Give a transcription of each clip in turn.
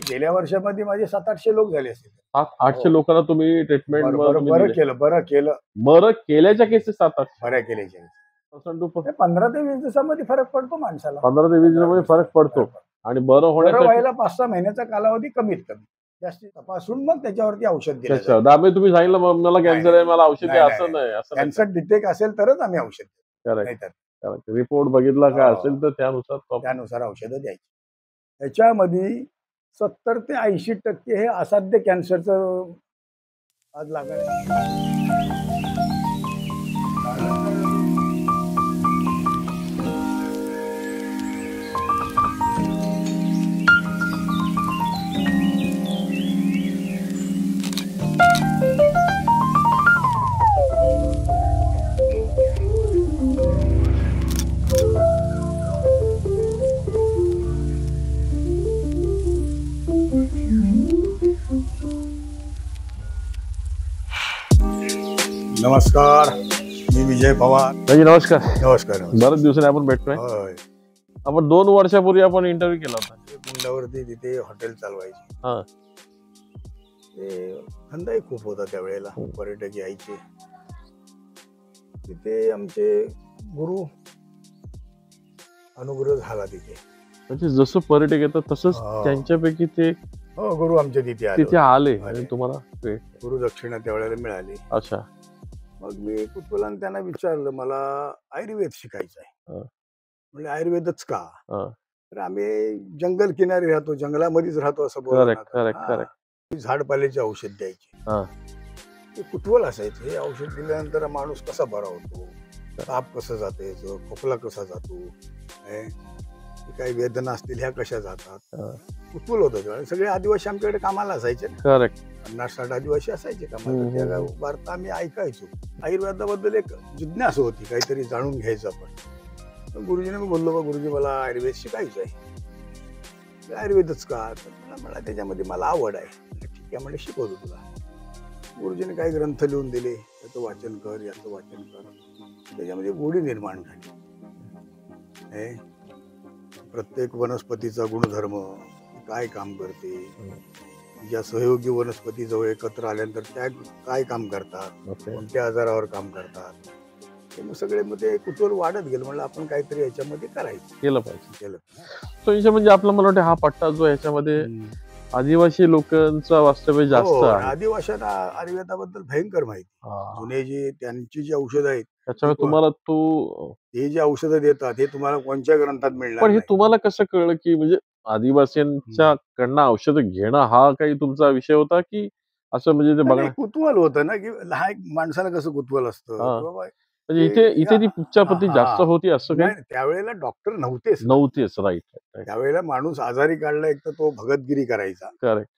गेल्या वर्षामध्ये माझे 700-800 लोक झाले असतील. 700-800 लोकांना तुम्ही ट्रीटमेंट बरं केलं. बरं केल्याच्या केसेस 700 बऱ्या केल्याच्या. पर्सेंट 15 ते 20 दिवसामध्ये फरक पडतो माणसाला. 15 ते 20 दिवसामध्ये फरक पडतो आणि बरं होण्यासाठी व्हायला 5-6 महिन्याचा कालावधी कमीत कमी जास्ती तपासून मग त्याच्यावरती औषध दिलं जातं. दाबे तुम्ही सांगितलं मला कॅन्सर आहे मला औषध द्या असं नाही. असं कॅन्सर डिटेक्ट असेल तरच आम्ही औषध देतो. करेक्ट रिपोर्ट बघितला काय असेल तर त्यानुसार औषधं द्यायची. त्याच्यामध्ये 70 ते 80% हे असाध्य कॅन्सरचं आज लागण. नमस्कार, मी विजय पवार. नमस्कार. बरेच दिवसांनी आपण भेटतोय. आपण 2 वर्षापूर्वी आपण इंटरव्ह्यू केला होता. मुंडावरती तिथे हॉटेल चालवायची. ते धंदाही खूप होता त्यावेळेला. पर्यटक यायचे. तिथे आमचे गुरु अनुग्रह झाला तिथे. म्हणजे जसं पर्यटक येतात तसंच त्यांच्यापैकी ते गुरु आमच्या तिथे आले आणि तुम्हाला गुरु दक्षिणा त्यावेळेला मिळाली. अच्छा. मग मी कुतूहलाने त्यांना विचारलं, मला आयुर्वेद शिकायचं आहे. म्हणजे आयुर्वेदच का? तर आम्ही जंगल किनारी राहतो, जंगलामध्येच राहतो असं बोलतो. झाडपाल्याचे औषध द्यायचे. ते कुतूहल असायचं. हे औषध दिल्यानंतर माणूस कसा बरा होतो, ताप कसं जातो, याचं खोकला कसा जातो, काही वेदना असतील ह्या कशा जातात, कुतूहल होतं. सगळे आदिवासी आमच्याकडे कामाला असायचे. 50-60 आदिवासी असायचे कामाला. त्या वार्ता आम्ही ऐकायचो. आयुर्वेदाबद्दल एक जिज्ञासा होती, काहीतरी जाणून घ्यायचं आपण. गुरुजीने मी बोललो, बा गुरुजी मला आयुर्वेद शिकायचं आहे. आयुर्वेदच का? तर मला त्याच्यामध्ये मला आवड आहे. ठीक आहे म्हणजे शिकवतो तुला. गुरुजीने काही ग्रंथ लिहून दिले, याचं वाचन कर, याचं वाचन कर. त्याच्यामध्ये गोडी निर्माण झाली. प्रत्येक वनस्पतीचा गुणधर्म काय काम करते, ज्या सहयोगी वनस्पती जवळ एकत्र आल्यानंतर त्या काय काम करतात, कोणत्या आजारावर काम करतात, मग सगळे मध्ये कुतूहल वाढत गेलं. म्हणलं आपण काहीतरी याच्यामध्ये केलं पाहिजे. म्हणजे आपला मला वाटतं हा पट्टा जो याच्यामध्ये आदिवासी लोकांचा वास्तव्य जास्त आहे. आदिवासींना आयुर्वेदाबद्दल भयंकर माहिती. जुने जे त्यांची जी औषधं आहेत त्याच्यामुळे तुम्हाला हे जे औषधं देतात हे तुम्हाला कोणत्या ग्रंथात मिळणार. पण हे तुम्हाला कसं कळलं की म्हणजे आदिवासींच्या कडनं औषधं घेणं हा काही तुमचा विषय होता की असं म्हणजे ते बघणं कुतूहल होतं ना, की लहान माणसाला कसं कुतूहल असतं. म्हणजे इथे ती उपचारपद्धती जास्त होती असं काही? त्यावेळेला डॉक्टर नव्हतेच. राईट. त्यावेळेला माणूस आजारी काढला एक तर तो भगतगिरी करायचा. करेक्ट.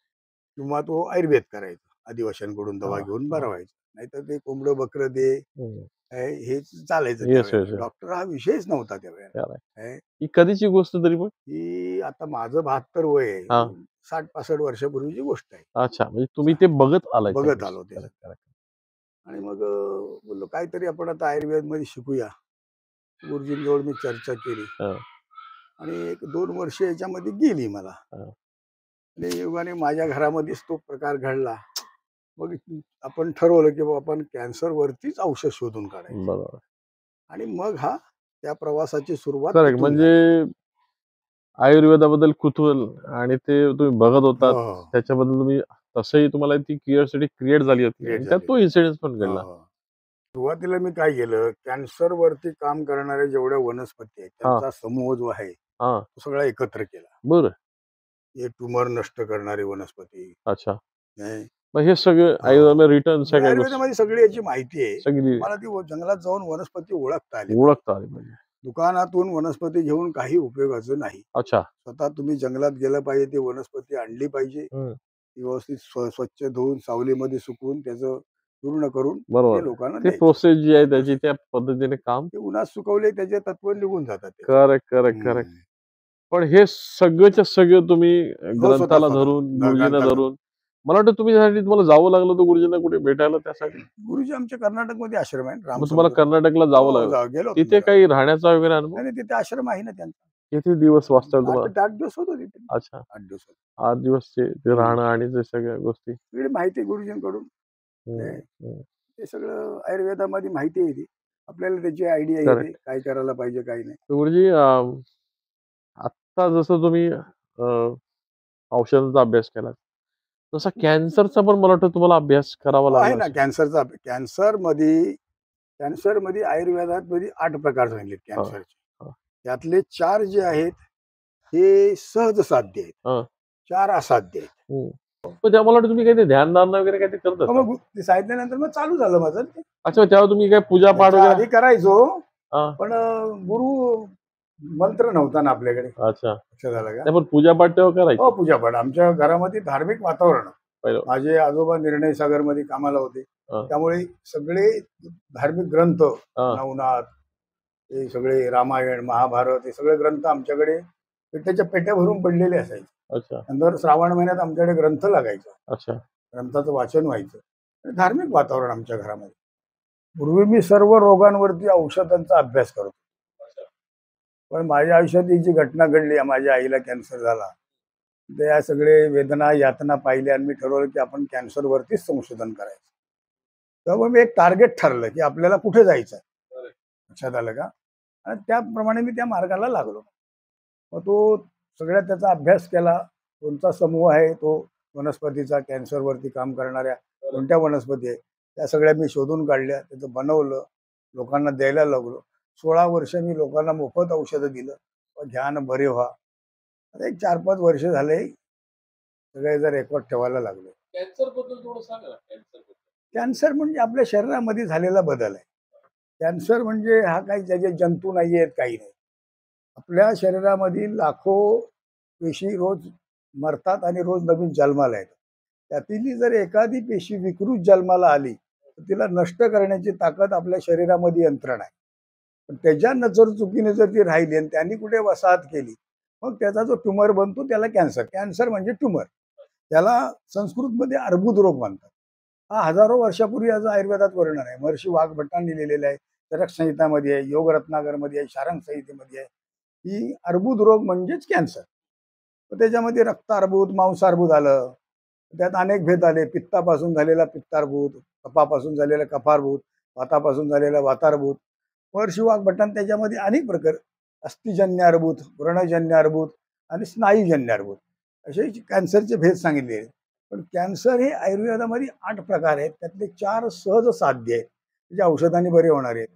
किंवा तो आयुर्वेद करायचा. आदिवासींकडून दवा घेऊन बरा व्हायचा. नाहीतर ते कोंबडं बकरं दे हे चालायचं. डॉक्टर हा विषयच नव्हता त्यावेळेला. ही कधीची गोष्ट तरी पण? ही आता माझं 72 वय आहे. 60-65 वर्षापूर्वीची गोष्ट आहे. अच्छा. म्हणजे तुम्ही ते बघत आलो ते. आणि मग बोललो काहीतरी आपण आता आयुर्वेद मध्ये शिकूया. गुरुजींजवळ मी चर्चा केली आणि 1-2 वर्ष याच्यामध्ये गेली मला. आणि योगाने माझ्या घरामध्येच तो प्रकार घडला. मग आपण ठरवलं की आपण कॅन्सर वरतीच औषध शोधून काढायचं. आणि मग त्या प्रवासाची सुरुवात. म्हणजे आयुर्वेदाबद्दल कुतूहल आणि ते तुम्ही बघत होता त्याच्याबद्दल तुम्ही तसंही तुम्हाला ती क्युरिओसिटी क्रिएट झाली होती. त्यात तो इन्सिडेंट पण घडला. सुरुवातीला मी काय केलं, कॅन्सर वरती काम करणाऱ्या जेवढ्या वनस्पती आहेत त्यांचा समूह जो आहे तो सगळा एकत्र केला. बरं. हे ट्यूमर नष्ट करणारी वनस्पती. अच्छा. मग हे सगळं आयुर्वेद आयुर्वेदामध्ये सगळी याची माहिती आहे. मला ती जंगलात जाऊन वनस्पती ओळखता आली. म्हणजे दुकानातून वनस्पती घेऊन काही उपयोगाचं नाही. अच्छा. स्वतः तुम्ही जंगलात गेलं पाहिजे, ती वनस्पती आणली पाहिजे, ती व्यवस्थित स्वच्छ धुवून सावलीमध्ये सुकवून त्याचं पूर्ण करून लोकांना प्रोसेस जी आहे त्याची त्या पद्धतीने काम उन्हात सुकवले त्याचे तत्व निघून जातात. करेक्ट. पण हे सगळंच्या सगळं तुम्ही ग्रंथाला धरून गुरुजींना धरून मला वाटतं तुम्ही तुम्हाला जावं लागलं होतं गुरुजींना कुठे भेटायला त्यासाठी? गुरुजी आमच्या कर्नाटकमध्ये आश्रम आहे. तुम्हाला कर्नाटकला जावं लागलं. तिथे काही राहण्याचा वगैरे अनुभव? नाही, तिथे आश्रम आहे ना त्यांचा. किती दिवस वाचताल तुम्हाला? 8 दिवस होतो तिथे. अच्छा, 8 दिवस 8 दिवसचे ते राहणं आणि ते सगळ्या गोष्टी. सगळी माहिती गुरुजींकडून. हं, ते हं. ते सगळं आयुर्वेदामध्ये माहिती येते. आपल्याला त्याची आयडिया येते, करेक्ट. काय करायला पाहिजे, काय नाही. गुरुजी आत्ता जसं तुम्ही औषधांचा अभ्यास केला, तसा कॅन्सरचा पण मला वाटतं तुम्हाला अभ्यास करावा हो, आहे लागला ना असेल. कॅन्सरमध्ये आयुर्वेदामध्ये 8 प्रकार सांगितलेत हां, कॅन्सरचे. हां, त्यातले 4 जे आहेत, हे सहज साध्य आहेत. हां. 4 असाध्य आहेत. हं. पण तेव्हा मला वाटतं तुम्ही काहीतरी ध्यानधारणा वगैरे काहीतरी करत मग असाल? मग ते सांगितल्यानंतर मग चालू झालं माझं ते. अच्छा, तेव्हा तुम्ही काय पूजा-पाठ त्याच्या वगैरे? आधी करायचो, हां. पण गुरु मंत्र नव्हता ना आपल्याकडे. अच्छा. लक्षात आलं का? नाही पण पूजा-पाठ तेव्हा हो, करायचे पूजापाठ. आमच्या घरामध्ये धार्मिक वातावरण. पहिलं. माझे आजोबा निर्णय सागरमध्ये कामाला होते. हां, त्यामुळे सगळे धार्मिक ग्रंथ, हां. नवनाथ, हे सगळे रामायण, महाभारत हे सगळे ग्रंथ आमच्याकडे पेट्याच्या पेट्या भरून पडलेले असायचे. अच्छा, नंतर श्रावण महिन्यात आमच्याकडे ग्रंथ लागायचा. अच्छा. ग्रंथाचं वाचन व्हायचं. धार्मिक वातावरण आमच्या घरामध्ये. पूर्वी मी सर्व रोगांवरती औषधांचा अभ्यास करतो. पण माझ्या आयुष्यात ही जी घटना घडली, माझ्या आईला कॅन्सर झाला. त्या सगळे वेदना, यातना पाहिल्या आणि मी ठरवलं की आपण कॅन्सरवरतीच संशोधन करायचं. तेव्हा मी एक टार्गेट ठरलं की आपल्याला कुठे जायचं आहे. लक्षात आलं का? आणि त्याप्रमाणे मी त्या मार्गाला लागलो. मग तो सगळ्यात त्याचा अभ्यास केला. कोणता समूह आहे तो वनस्पतीचा कॅन्सरवरती काम करणाऱ्या, कोणत्या वनस्पती आहे त्या सगळ्या मी शोधून काढल्या. त्याचं बनवलं, लोकांना द्यायला लागलो. 16 वर्ष मी लोकांना मोफत औषधं दिलं. घ्या आणि बरे व्हा. आता एक 4-5 वर्ष झाले सगळ्याचा रेकॉर्ड ठेवायला लागलो. कॅन्सरबद्दल थोडं सांगा ना, कॅन्सरबद्दल. कॅन्सर म्हणजे आपल्या शरीरामध्ये झालेला बदल आहे. कॅन्सर म्हणजे हा काही त्याचे जंतू नाही आहेत, काही नाही. आपल्या शरीरामधील लाखो पेशी रोज मरतात आणि रोज नवीन जन्माला येतात. त्यातील जर एखादी पेशी विकृत जन्माला आली तर तिला नष्ट करण्याची ताकद आपल्या शरीरामध्ये यंत्रणा आहे. पण त्याच्या नजर चुकीने जर ती राहिली आणि त्यांनी कुठे वसाहत केली, मग त्याचा जो ट्यूमर बनतो त्याला कॅन्सर. कॅन्सर म्हणजे ट्यूमर. त्याला संस्कृतमध्ये अर्बुद रोग म्हणतात. हा हजारो वर्षापूर्वी याचं आयुर्वेदात वर्णन आहे. महर्षी वाघभट्टांनी लिहिलेलं आहे. चरक संहितामध्ये आहे, योग रत्नाकरमध्ये आहे, शारंग संहितेमध्ये आहे. ही अर्बुद रोग म्हणजेच कॅन्सर. तर त्याच्यामध्ये रक्त अर्बुद, मांस अर्बुद आलं. त्यात अनेक भेद आले. पित्तापासून झालेला पित्तार्बुद, कफापासून झालेला कफार्बुद, वातापासून झालेला वातार्बुद. महर्षी वाघभट्टांनी त्याच्यामध्ये अनेक प्रकार, अस्थिजन्य अर्बुद, व्रणजन्य अर्बुद आणि स्नायूजन्य अर्बुद असे कॅन्सरचे भेद सांगितले आहेत. पण कॅन्सर हे आयुर्वेदामध्ये 8 प्रकार आहेत. त्यातले 4 सहज साध्य आहेत, जे औषधांनी बरे होणार आहेत.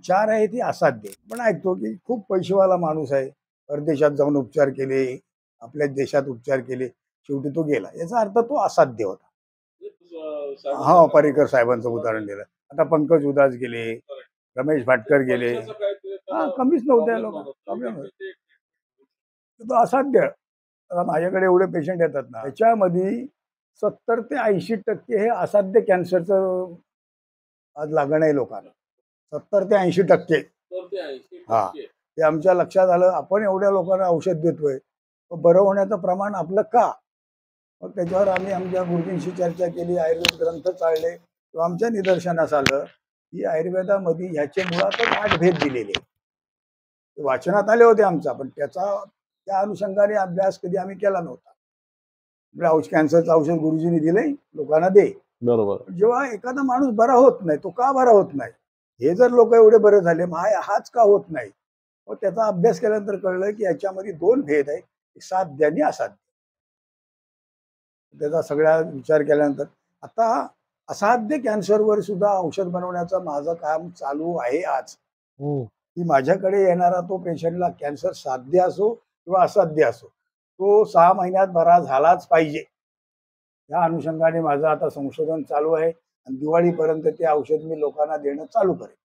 4 आहे ती असाध्य. पण ऐकतो की खूप पैसेवाला माणूस आहे, परदेशात जाऊन उपचार केले, आपल्याच देशात उपचार केले, शेवटी तो गेला. याचा अर्थ तो असाध्य होता. हा, पर्रिकर साहेबांचं उदाहरण दिलं. आता पंकज उधास गेले, रमेश भाटकर गेले. हा, कमीच नव्हत्या लोक. तो असाध्य. आता माझ्याकडे एवढे पेशंट येतात ना, त्याच्यामध्ये 70 ते 80% हे असाध्य कॅन्सरचं आज लागण आहे लोकांना. 70 ते 80%. हा, ते आमच्या लक्षात आलं. आपण एवढ्या लोकांना औषध देतोय, बरं होण्याचं प्रमाण आपलं का? मग त्याच्यावर आम्ही आमच्या गुरुजींशी चर्चा केली, आयुर्वेद ग्रंथ चाळले. किंवा आमच्या निदर्शनास आलं की आयुर्वेदामध्ये ह्याचे मुळातच 8 भेद दिलेले. वाचनात आले होते आमचा, पण त्या अनुषंगाने अभ्यास कधी आम्ही केला नव्हता. आपल्या कॅन्सरचं औषध गुरुजींनी दिलंय, लोकांना दे. बरोबर. जेव्हा एखादा माणूस बरा होत नाही, तो का बरा होत नाही, हे जर लोक एवढे बरे झाले, मग हाच का होत नाही. मग त्याचा अभ्यास केल्यानंतर कळलं की याच्यामध्ये 2 भेद आहेत, साध्य आणि असाध्य. त्याचा सगळा विचार केल्यानंतर आता असाध्य कॅन्सरवर सुद्धा औषध बनवण्याचं माझं काम चालू आहे आज. की माझ्याकडे येणारा तो पेशंटला कॅन्सर साध्य असो किंवा असाध्य असो, तो 6 महिन्यात बरा झालाच पाहिजे. या अनुषंगाने माझं आता संशोधन चालू आहे आणि दिवाळीपर्यंत ते औषध मी लोकांना देणं चालू करेन.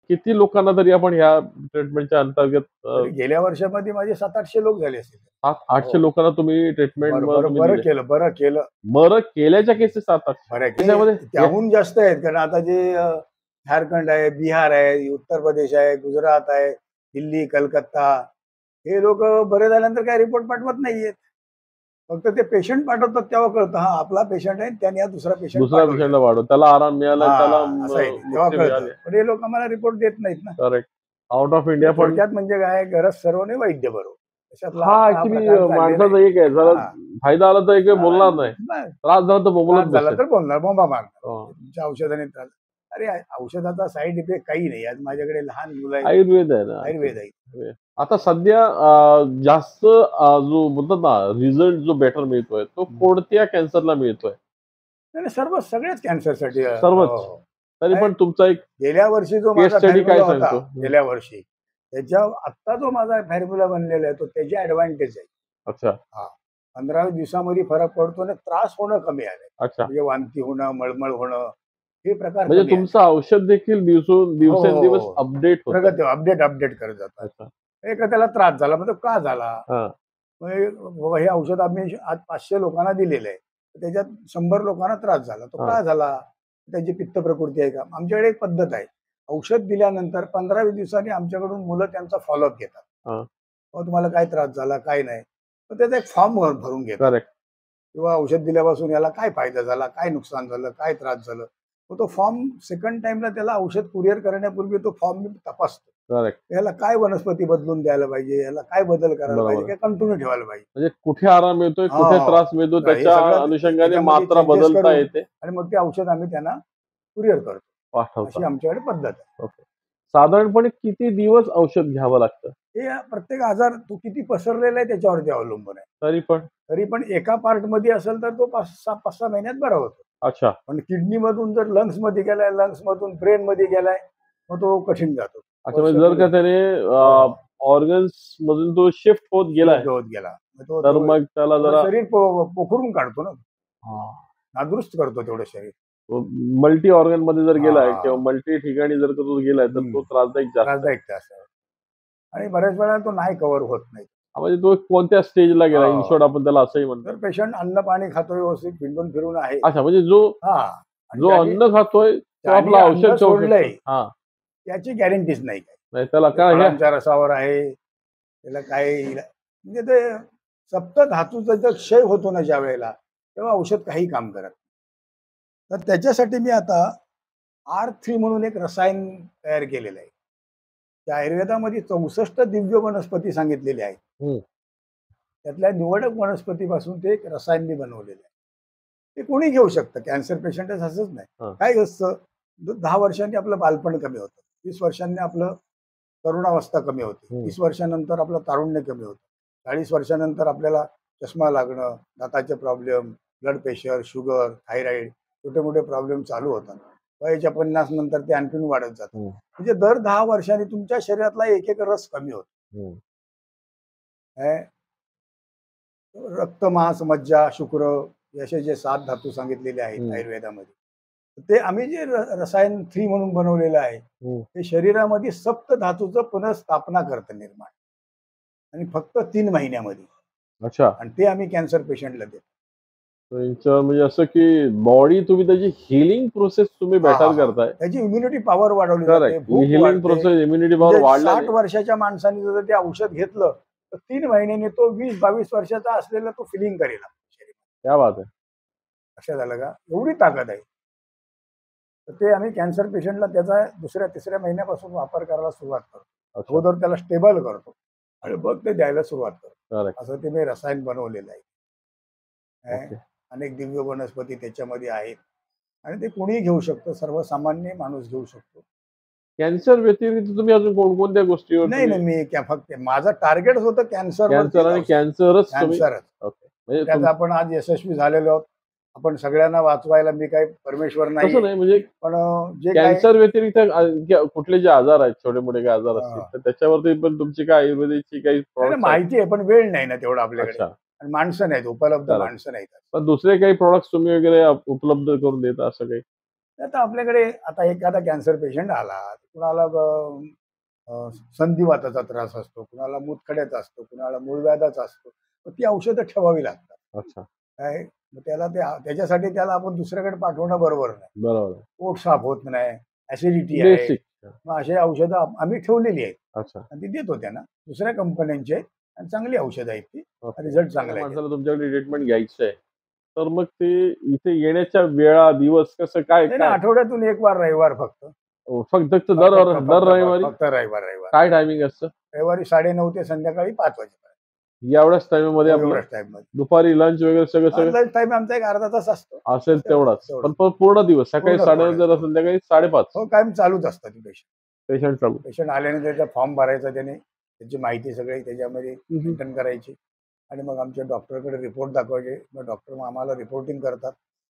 किती लोकांना तरी आपण ह्या ट्रीटमेंटच्या अंतर्गत गेल्या वर्षामध्ये माझे 700-800 लोक झाले असतील. 700-800 लोकांना तुम्ही ट्रीटमेंट बरं केलं. बरं केल्याच्या केसेस 700. त्याहून जास्त आहेत. कारण आता जे झारखंड आहे, बिहार आहे, उत्तर प्रदेश आहे, गुजरात आहे, दिल्ली, कलकत्ता, हे लोक बरे झाल्यानंतर काय रिपोर्ट पाठवत नाहीयेत. फक्त ते पेशंट पाठवतात तेव्हा कळतं, हा आपला पेशंट आहे, त्याने हा दुसरा पेशंटला वाढव, त्याला आराम मिळाला, त्याला तेव्हा कळतं. पण हे लोक आम्हाला रिपोर्ट देत नाहीत ना. करेक्ट. आउट ऑफ इंडिया पण. थोडक्यात म्हणजे काय, गरज सर्व नाही वैद्य बरोबर. हा ऍक्च्युली माणसाचं एक आहे, जरा फायदा आला तर एक बोलणार नाही, त्रास झाला तर बोलत झाला तर बोलणार, बोंबा मारणार. तुमच्या औषधाने त्रास. अरे औषधाचा साईड इफेक्ट काही नाही. आज माझ्याकडे लहान मुलं आहेत, आयुर्वेद आहे ना, आयुर्वेद आहे. आता सध्या जास्त जो बोलतात ना रिझल्ट जो बेटर मिळतोय तो कोणत्या कॅन्सरला मिळतोय? सर्व सगळ्याच कॅन्सरसाठी सर्वच. तरी पण तुमचा एक गेल्या वर्षी जो केस स्टडी काय सांगतो? गेल्या वर्षी त्याच्या आता जो माझा फॉर्म्युला बनलेला आहे तो त्याचे ऍडव्हान्टेज आहे. अच्छा. हा 15 दिवसामध्ये फरक पडतो आणि त्रास होणं कमी आलंय. अच्छा. म्हणजे वांती होणं, मळमळ होणं हे प्रकार म्हणजे तुमचं औषध देखील दिवसेंदिवस अपडेट होतं. अपडेट करत जातात. एक त्याला त्रास झाला म्हणजे का झाला, हे औषध आम्ही आज 500 लोकांना दिलेलं आहे, त्याच्यात 100 लोकांना त्रास झाला, तो का झाला, त्याची पित्त प्रकृती आहे का. आमच्याकडे एक पद्धत आहे, औषध दिल्यानंतर 15-20 दिवसांनी आमच्याकडून मुलं त्यांचा फॉलोअप घेतात. तुम्हाला काय त्रास झाला काय नाही, तर त्याचा एक फॉर्म भरून घेतात किंवा औषध दिल्यापासून याला काय फायदा झाला, काय नुकसान झालं, काय त्रास झालं. तो फॉर्म सेकंड टाइमला त्याला औषध कुरिअर करण्यापूर्वी तो फॉर्म मी तपासतो. याला काय वनस्पती बदलून द्यायला पाहिजे, याला काय बदल करायला पाहिजे, काय कंटिन्यू ठेवायला पाहिजे, म्हणजे कुठे आराम मिळतोय, कुठे त्रास मिळतो, त्याच्या अनुषंगाने मात्रा बदलता येते आणि मग ते औषध आम्ही त्यांना कुरिअर करतो. अशी आमच्याकडे पद्धत आहे. साधारणपणे किती दिवस औषध घ्यावं लागतं? हे प्रत्येक आजार तो किती पसरलेला आहे त्याच्यावरती अवलंबून आहे. तरी पण एका पार्ट मध्ये असेल तर तो 5-6 महिन्यात बरा होतो. अच्छा. पण किडनी मधून जर लंग्स मध्ये गेलाय, लंग्स मधून ब्रेन मध्ये गेलाय, मग तो कठीण जातो. अच्छा, म्हणजे जर का त्याने ऑर्गन्स मधून तो शिफ्ट होत गेला तर मग त्याला जरा शरीर पोखरून काढतो ना, नादुरुस्त करतो तेवढं शरीर. मल्टी ऑर्गन मध्ये जर गेलाय किंवा मल्टी ठिकाणी जर तो गेलाय तर तो त्रासदायक जास्त आणि बऱ्याच वेळा तो नाही कव्हर होत नाही. म्हणजे तो कोणत्या स्टेजला गेला, इन शॉर्ट आपण त्याला असंही म्हणतो. तर पेशंट अन्न पाणी खातोय व्यवस्थित, फिरून फिरून आहे. अच्छा, म्हणजे जो अन्न खातोय तो आपला औषध सोडलंय त्याची गॅरंटीच नाही. काय त्याला काय रसावर आहे, त्याला काय म्हणजे ते सप्तधातूचा जर क्षय होतो ना ज्या वेळेला, तेव्हा औषध काही काम करत. तर त्याच्यासाठी मी आता R3 म्हणून एक रसायन तयार केलेलं आहे. त्या आयुर्वेदामध्ये 64 दिव्य वनस्पती सांगितलेल्या आहेत. त्यातल्या निवडक वनस्पतीपासून ते एक रसायन मी बनवलेलं आहे. ते कोणी घेऊ शकतं, कॅन्सर पेशंटच असंच नाही. काय असतं, 10 वर्षांनी आपलं बालपण कमी होतं, 20 वर्षांनी आपलं तरुणावस्था कमी होते, 30 वर्षानंतर आपलं तारुण्य कमी होतं, 40 वर्षानंतर आपल्याला चष्मा लागणं, दाताचे problem, blood pressure, sugar, thyroid, छोटे मोठे प्रॉब्लेम चालू होतात. वयाच्या 50 नंतर ते आणखीन वाढत जातात. म्हणजे दर 10 वर्षांनी तुमच्या शरीरातला एक रस कमी होतो. रक्त, मांस, मज्जा, शुक्र असे जे 7 धातू सांगितलेले आहेत आयुर्वेदामध्ये, ते आम्ही जे रसायन 3 म्हणून बनवलेलं आहे ते शरीरामध्ये सप्त धातूचं पुनर्स्थापना करतं, निर्माण, आणि फक्त 3 महिन्यामध्ये. अच्छा. आणि ते आम्ही कॅन्सर पेशंटला देतो. म्हणजे असं की बॉडी तुम्ही त्याची हिलिंग प्रोसेस तुम्ही बेटर करताय, त्याची इम्युनिटी पॉवर वाढवली जाते, हिलिंग प्रोसेस, इम्युनिटी पॉवर वाढली. 60 वर्षाच्या माणसाने जर ते औषध घेतलं तर 3 महिन्यांनी तो 20-22 वर्षाचा असलेला तो फिलिंग करेल शरीरात. क्या बात आहे. असं झालं का, एवढी ताकद आहे. तर ते आम्ही कॅन्सर पेशंटला त्याचा 2-3 महिन्यापासून वापर करायला सुरुवात करतो. अगोदर त्याला स्टेबल करतो आणि मग ते द्यायला सुरुवात करतो. असं ते मी रसायन बनवलेलं आहे. अनेक दिव्य वनस्पती त्याच्यामध्ये आहेत आणि ते कोणीही घेऊ शकतो, सर्वसामान्य माणूस घेऊ शकतो. कॅन्सर व्यतिरिक्त तुम्ही अजून कोणकोणत्या गोष्टीवर? नाही, मी फक्त माझं टार्गेटच होतं कॅन्सर आणि कॅन्सरच. त्यात आपण आज यशस्वी झालेलो आहोत. आपण सगळ्यांना वाचवायला मी काही परमेश्वर नाही, म्हणजे पण जे कॅन्सर व्यतिरिक्त कुठले जे आजार आहेत, छोटे मोठे काही आजार असतील तर त्याच्यावरती पण तुमची काय आयुर्वेदाची काही माहिती आहे, पण वेळ नाही ना तेवढा आपल्याकडे, आणि माणसं नाहीत उपलब्ध, माणसं नाहीत. पण दुसरे काही प्रोडक्ट्स तुम्ही वगैरे उपलब्ध करून देता असं काही? आता आपल्याकडे आता एखादा कॅन्सर पेशंट आला, कुणाला संधिवाताचा त्रास असतो, कुणाला मूतखड्याचा असतो, कुणाला मूळव्याधाचा असतो, तर ती औषधं ठेवावी लागतात. अच्छा. काय त्याला त्याच्यासाठी त्याला आपण दुसऱ्याकडे पाठवणं बरोबर नाही. बरोबर. पोट साफ होत नाही, ऍसिडिटी आहे, मग अशी औषधं आम्ही ठेवलेली आहेत. अच्छा. आणि ती देतो त्यांना, दुसऱ्या कंपन्यांची आहेत आणि चांगली औषधं आहेत, ती रिझल्ट चांगला आहे. माणसाला तुमच्याकडे ट्रीटमेंट घ्यायचं आहे तर मग ते इथे येण्याच्या वेळा, दिवस कसं काय? आठवड्यातून एक वार, रविवार फक्त. फक्त दर रविवारी? फक्त रविवार. काय टायमिंग असतं? रविवारी 9:30 ते संध्याकाळी 5 वाजेपर्यंत. एवढ्याच टाइम मध्ये आपलं एवढ्याच टाइम मध्ये. दुपारी लंच वगैरे सगळं लंच टाइम आमचा एक अर्धा तास असतो. असेल तेवढाच. पण पूर्ण दिवस सकाळी पूर्ण 9:30 संध्याकाळी 5:30. हो, कायम चालूच असतात पेशंट चालू. पेशंट आल्याने त्याचा फॉर्म भरायचा, त्याने त्याची माहिती सगळी त्याच्यामध्ये मेंटेन करायची आणि मग आमच्या डॉक्टरकडे रिपोर्ट दाखवायचे. मग डॉक्टर मग आम्हाला रिपोर्टिंग करतात.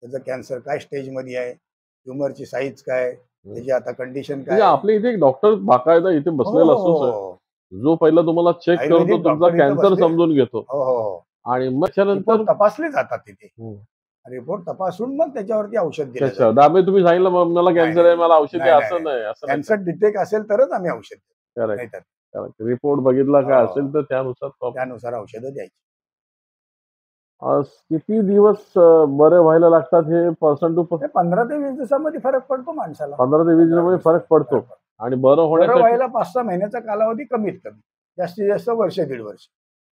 त्याचं कॅन्सर काय स्टेजमध्ये आहे, ट्युमरची साईज काय, त्याची आता कंडिशन काय. आपल्या इथे एक डॉक्टर बाकायदा इथे बसलेला असतो, जो पहिला तुम्हाला चेक करतो, तुमचा कॅन्सर समजून घेतो. आणि मग त्यानंतर तपासले जातात तिथे. रिपोर्ट तपासून मग त्याच्यावरती औषध दिलं. तुम्ही सांगितलं मला कॅन्सर आहे, मला औषध द्या, असं नाही. कॅन्सर डिटेक्ट असेल तरच आम्ही औषध देतो. रिपोर्ट बघितला काय असेल तर त्यानुसार औषधं द्यायची. किती दिवस बरे व्हायला लागतात हे पर्सन टू पर्सन? 15 ते 20 दिवसामध्ये फरक पडतो माणसाला. 15 ते 20 दिवसामध्ये फरक पडतो. आणि बरं व्हायला 5-6 महिन्याचा कालावधी कमीत कमी, जास्तीत जास्त वर्ष 1.5 वर्ष,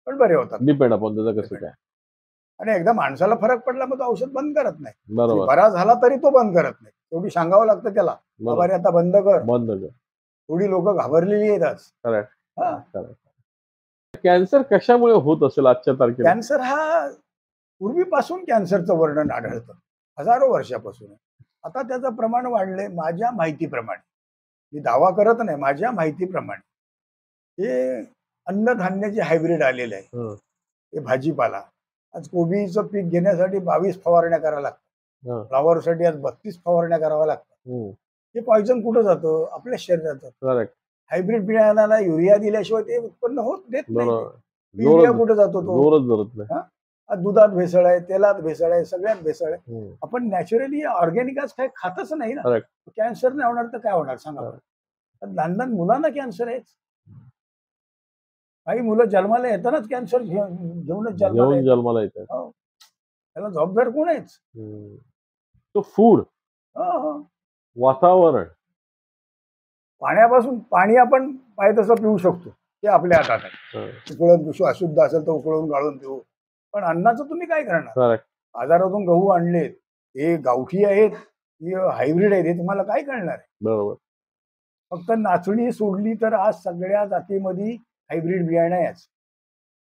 पण बरे होतात. डिपेंड आपण त्याचं कसं काय. आणि एकदा माणसाला फरक पडला मग तो औषध बंद करत नाही. बरोबर. बरा झाला तरी तो बंद करत नाही. तेवढी सांगावं लागतं त्याला, बाबा आता बंद कर. थोडी लोक घाबरलेली आहेत आज. कॅन्सर कशामुळे होत असेल आजच्या तारखेला? कॅन्सर हा पूर्वीपासून कॅन्सरचं वर्णन आढळतं, हजारो वर्षापासून. आता त्याचं प्रमाण वाढलंय. माझ्या माहितीप्रमाणे, मी दावा करत नाही, माझ्या माहितीप्रमाणे हे अन्नधान्याचे हायब्रिड आलेले आहे. हे भाजीपाला, आज कोबीचं पीक घेण्यासाठी 22 फवारण्या कराव्या लागतात. फ्लावरसाठी आज 32 फवारण्या कराव्या लागतात. हे पॉइझन कुठं जातं? आपल्या शरीरात जातं. हायब्रिड बियाणाला युरिया दिल्याशिवाय ते उत्पन्न देत नाही. युरिया कुठं जातो? तो दुधात भेसळ आहे, तेलात भेसळ आहे, सगळ्यात भेसळ आहे. आपण नॅचरली ऑर्गॅनिक काही खातच नाही ना. कॅन्सर नाही होणार तर काय होणार सांगा? लहान लहान मुलांना कॅन्सर आहे. काही मुलं जन्माला येतानाच कॅन्सर घेऊनच जन्माला येतात. त्याला जबाबदार कोण आहे? तो फूड, वातावरण, पाण्यापासून. पाणी आपण पाहिजे तसं पिऊ शकतो, ते आपल्या हातात आहे. उकळून पिऊ, अशुद्ध असेल तर उकळून गाळून पिऊ. पण अन्नाचं तुम्ही काय करणार? बाजारातून गहू आणलेत, हे गावठी आहेत, हायब्रिड आहेत, हे तुम्हाला काय कळणार आहे? बरोबर. फक्त नाचणी सोडली तर आज सगळ्या जातीमध्ये हायब्रिड बियाणे आहेत.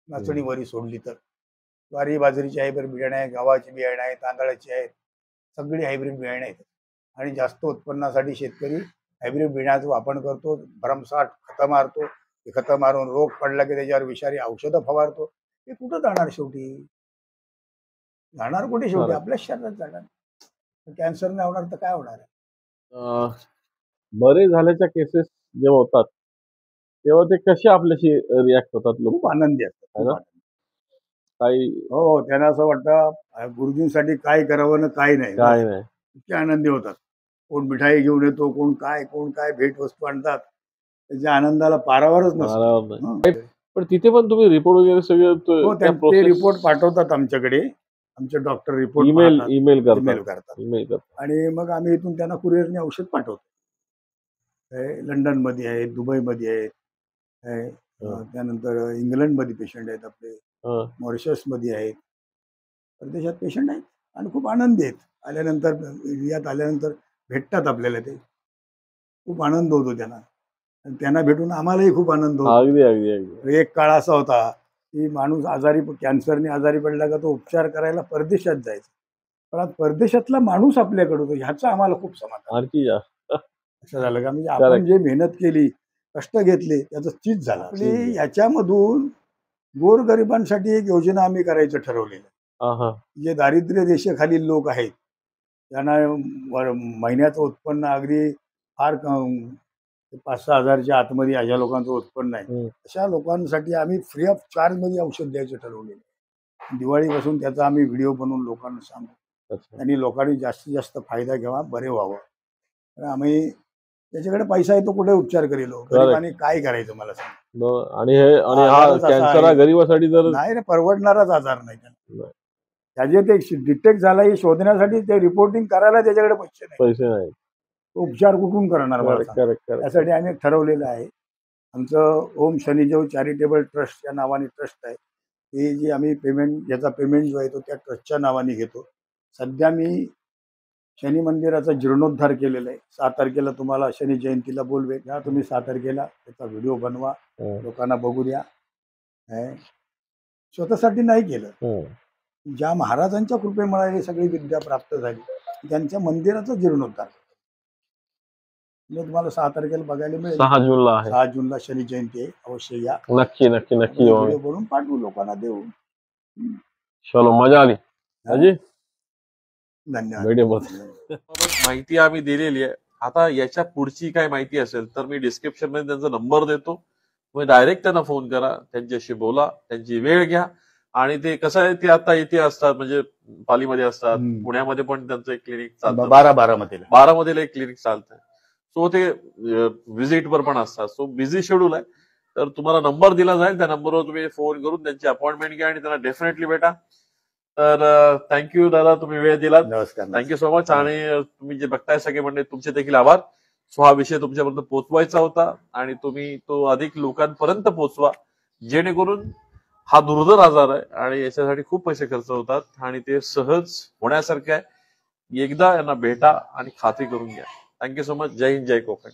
नाचणी वरी सोडली तर ज्वारी बाजरीची हायब्रिड बियाणे आहे, गव्हाची बियाणे आहे, तांदळाची आहेत, सगळी हायब्रिड बियाणे आहेत. आणि जास्त उत्पन्नासाठी शेतकरी हायब्रिड बियाण्याचा वापर करतो, भरमसाठ खतं मारतो. ते खतं मारून रोग पडला की त्याच्यावर विषारी औषधं फवारतो. हे कुठं जाणार शेवटी? जाणार कुठे शेवटी? आपल्याच शरीरात जाणार. कॅन्सर नाही होणार तर काय होणार आहे? बरे झाल्याच्या केसेस जेव्हा होतात तेव्हा ते कसे आपल्याशी रिॲक्ट होतात? लोक खूप आनंदी असतात. काही त्यांना असं वाटतं गुरुजींसाठी काय करावं ना काय नाही. इतके आनंदी होतात. कोण मिठाई घेऊन येतो, कोण काय भेट वस्तू आणतात. त्याच्या आनंदाला पारावरच नसतो. पण तिथे पण तुम्ही रिपोर्ट वगैरे सगळे ते रिपोर्ट पाठवतात आमच्याकडे. आमचे डॉक्टर रिपोर्ट ईमेल करतात. आणि मग आम्ही इथून त्यांना कुरिअरने औषध पाठवतो. लंडन मध्ये आहेत, दुबई मध्ये आहेत, त्यानंतर इंग्लंड मध्ये पेशंट आहेत आपले, मॉरिशस मध्ये आहेत, परदेशात पेशंट आहेत. आणि खूप आनंदी आहेत. आल्यानंतर इंडियात आल्यानंतर भेटतात आपल्याला. ते खूप आनंद होतो त्यांना. आणि त्यांना भेटून आम्हालाही खूप आनंद होतो. एक काळ असा होता की माणूस कॅन्सरने आजारी पडला का तो उपचार करायला परदेशात जायचा. पण आज परदेशातला माणूस आपल्याकडे होतो, ह्याचं आम्हाला खूप समाधान. असं झालं का? म्हणजे आपण जे मेहनत केली, कष्ट घेतले, त्याचं चीज झालं. आपली याच्यामधून गोरगरिबांसाठी एक योजना आम्ही करायचं ठरवलेलं. जे दारिद्र्य रेषेखालील लोक आहेत, त्यांना महिन्याचं उत्पन्न अगदी फार 5-6 हजारच्या आतमध्ये अशा लोकांचं उत्पन्न आहे. अशा लोकांसाठी आम्ही फ्री ऑफ चार्ज मध्ये औषध द्यायचं ठरवलेलं. दिवाळीपासून त्याचा आम्ही व्हिडिओ बनवून लोकांना सांगू, आणि लोकांनी जास्तीत जास्त फायदा घ्यावा, बरे व्हावं. तर आम्ही त्याच्याकडे पैसा आहे तो कुठे उपचार करेल? गरिबांनी काय करायचं मला सांग. आणि हा गरीबासाठी नाही, परवडणाराच आजार नाही. त्याचे ते डिटेक्ट झाला हे शोधण्यासाठी ते रिपोर्टिंग करायला त्याच्याकडे पैसे नाही. उपचार कुठून करणार मला? त्यासाठी आम्ही ठरवलेलं आहे. आमचं ओम शनिदेव चॅरिटेबल ट्रस्ट या नावाने ट्रस्ट आहे. हे जे आम्ही पेमेंट, ज्याचा पेमेंट जो आहे तो त्या ट्रस्टच्या नावाने घेतो. सध्या मी शनी मंदिराचा जीर्णोद्धार केलेला आहे. 6 तारखेला तुम्हाला शनी जयंतीला बोलवेल. या तुम्ही 6 तारखेला त्याचा व्हिडिओ बनवा, लोकांना बघू द्या. स्वतःसाठी नाही केलं, ज्या महाराजांच्या कृपेमुळे ही सगळी विद्या प्राप्त झाली त्यांच्या मंदिराचा जीर्णोद्धार. मी तुम्हाला 6 तारखेला बघायला मिळेल. 6 जूनला आहे. 6 जूनला शनी जयंती आहे, अवश्य या. नक्की नक्की नक्की व्हिडिओ बनवून पाठवू, लोकांना देऊ. चलो, मजा आली अजी. धन्यवाद. माहिती आम्ही दिलेली आहे. आता याच्या पुढची काय माहिती असेल तर मी डिस्क्रिप्शन मध्ये त्यांचा नंबर देतो, तुम्ही डायरेक्ट त्यांना फोन करा, त्यांच्याशी बोला, त्यांची वेळ घ्या. आणि ते कसं आहे, ते आता इथे असतात, म्हणजे पालीमध्ये असतात, पुण्यामध्ये पण त्यांचं एक क्लिनिक चालतं, बारामतीला एक क्लिनिक चालतंय. सो ते व्हिजिटवर पण असतात. सो बिझी शेड्यूल आहे. तर तुम्हाला नंबर दिला जाईल, त्या नंबरवर तुम्ही फोन करून त्यांची अपॉइंटमेंट घ्या आणि त्यांना डेफिनेटली भेटा. तर थँक्यू दादा, तुम्ही वेळ दिलात. नमस्कार. Thank you so much. आणि तुम्ही जे बघताय सगळे म्हणजे तुमचे देखील आभार. सो हा विषय तुमच्यापर्यंत पोहोचवायचा होता आणि तुम्ही तो अधिक लोकांपर्यंत पोहोचवा, जेणेकरून हा दुर्धर आजार आहे आणि याच्यासाठी खूप पैसे खर्च होतात आणि ते सहज होण्यासारखं आहे. एकदा यांना भेटा आणि खात्री करून घ्या. Thank you so much. जय हिंद, जय कोकण.